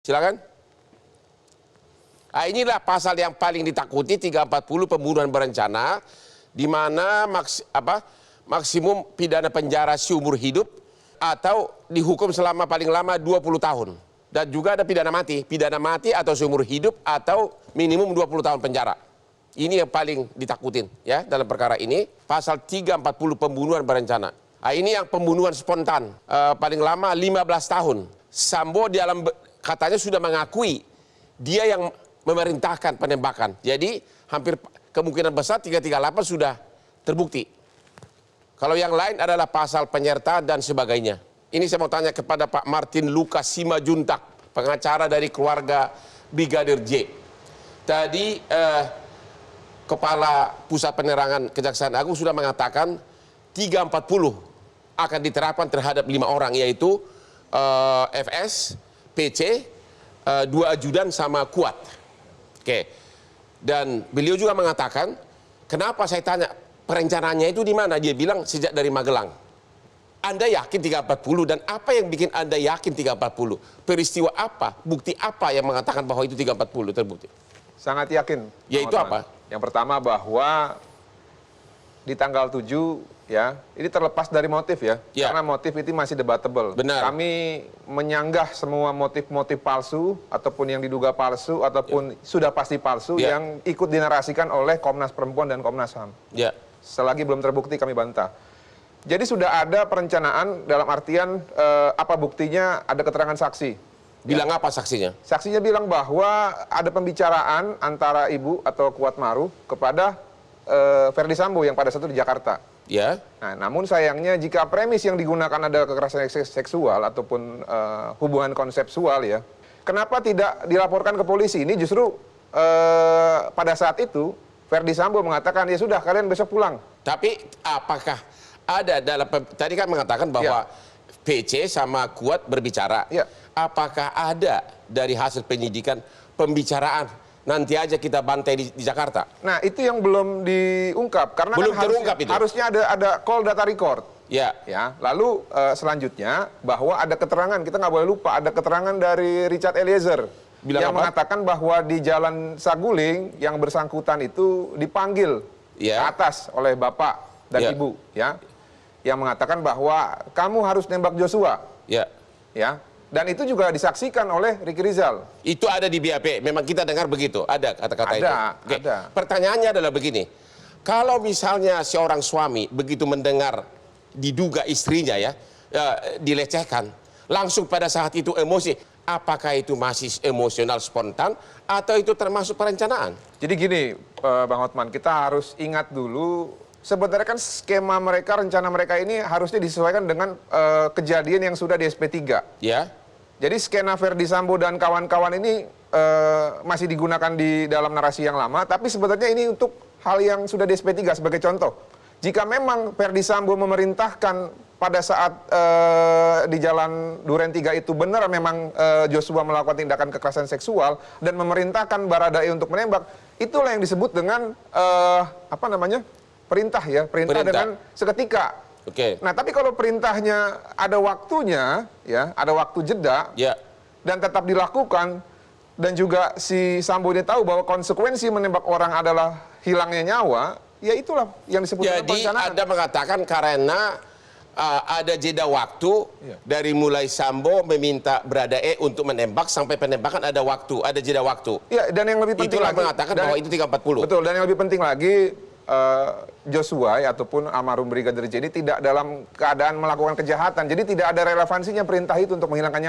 Silakan. Nah, inilah pasal yang paling ditakuti 340 pembunuhan berencana, di mana maksimum pidana penjara seumur hidup atau dihukum selama paling lama 20 tahun. Dan juga ada pidana mati atau seumur hidup atau minimum 20 tahun penjara. Ini yang paling ditakutin ya dalam perkara ini, pasal 340 pembunuhan berencana. Nah, ini yang pembunuhan spontan, paling lama 15 tahun. Sambo dalam katanya sudah mengakui dia yang memerintahkan penembakan. Jadi hampir kemungkinan besar 338 sudah terbukti. Kalau yang lain adalah pasal penyertaan dan sebagainya. Ini saya mau tanya kepada Pak Martin Lucas Simajuntak, pengacara dari keluarga Brigadir J. Tadi Kepala Pusat Penerangan Kejaksaan Agung sudah mengatakan 340 akan diterapkan terhadap 5 orang, yaitu FS, PC, 2 ajudan sama Kuat. Oke. Dan beliau juga mengatakan, kenapa saya tanya perencanaannya itu di mana? Dia bilang sejak dari Magelang. Anda yakin 340 dan apa yang bikin Anda yakin 340? Peristiwa apa? Bukti apa yang mengatakan bahwa itu 340 terbukti? Sangat yakin. Yaitu apa? Yang pertama bahwa di tanggal 7 ya, ini terlepas dari motif ya. Karena motif itu masih debatable. Benar. Kami menyanggah semua motif-motif palsu ataupun yang diduga palsu ataupun sudah pasti palsu yang ikut dinarasikan oleh Komnas Perempuan dan Komnas HAM. Selagi belum terbukti kami bantah. Jadi sudah ada perencanaan dalam artian apa buktinya, ada keterangan saksi. Bilang apa saksinya? Saksinya bilang bahwa ada pembicaraan antara ibu atau Kuat Maruf kepada Ferdy Sambo yang pada saat itu di Jakarta. Ya. Nah, namun sayangnya jika premis yang digunakan adalah kekerasan seksual ataupun hubungan konsepsual ya, kenapa tidak dilaporkan ke polisi? Ini justru pada saat itu Ferdy Sambo mengatakan ya sudah kalian besok pulang. Tapi apakah ada dalam tadi kan mengatakan bahwa PC sama Kuat berbicara. Apakah ada dari hasil penyidikan pembicaraan nanti aja kita bantai di Jakarta? Nah, itu yang belum diungkap karena belum kan terungkap itu. Harusnya ada call data record. Ya. Lalu selanjutnya bahwa ada keterangan, kita nggak boleh lupa ada keterangan dari Richard Eliezer yang mengatakan bahwa di Jalan Saguling yang bersangkutan itu dipanggil ke atas oleh bapak dan ibu yang mengatakan bahwa kamu harus nembak Joshua. Dan itu juga disaksikan oleh Ricky Rizal. Itu ada di BAP, memang kita dengar begitu, ada kata-kata itu. Ada. Pertanyaannya adalah begini, kalau misalnya seorang suami begitu mendengar diduga istrinya dilecehkan, langsung pada saat itu emosi, apakah itu masih emosional spontan atau itu termasuk perencanaan? Jadi gini, Bang Hotman, kita harus ingat dulu, sebenarnya kan skema mereka, rencana mereka ini harusnya disesuaikan dengan kejadian yang sudah di SP3. Jadi skena Ferdy Sambo dan kawan-kawan ini masih digunakan di dalam narasi yang lama, tapi sebenarnya ini untuk hal yang sudah di SP3 sebagai contoh. Jika memang Ferdy Sambo memerintahkan pada saat di Jalan Duren 3 itu benar memang Joshua melakukan tindakan kekerasan seksual dan memerintahkan Baradae untuk menembak, itulah yang disebut dengan perintah perintah dengan seketika. Nah, tapi kalau perintahnya ada waktunya, ada waktu jeda, dan tetap dilakukan, dan juga si Sambo ini tahu bahwa konsekuensi menembak orang adalah hilangnya nyawa, ya itulah yang disebut dengan perencanaan. Jadi Anda mengatakan karena ada jeda waktu dari mulai Sambo meminta Baradae untuk menembak sampai penembakan ada waktu, ada jeda waktu. Dan yang lebih penting itulah lagi, mengatakan bahwa itu 340. Betul, dan yang lebih penting lagi, Joshua ataupun almarhum Brigadir J ini tidak dalam keadaan melakukan kejahatan. Jadi tidak ada relevansinya perintah itu untuk menghilangkan nyawa.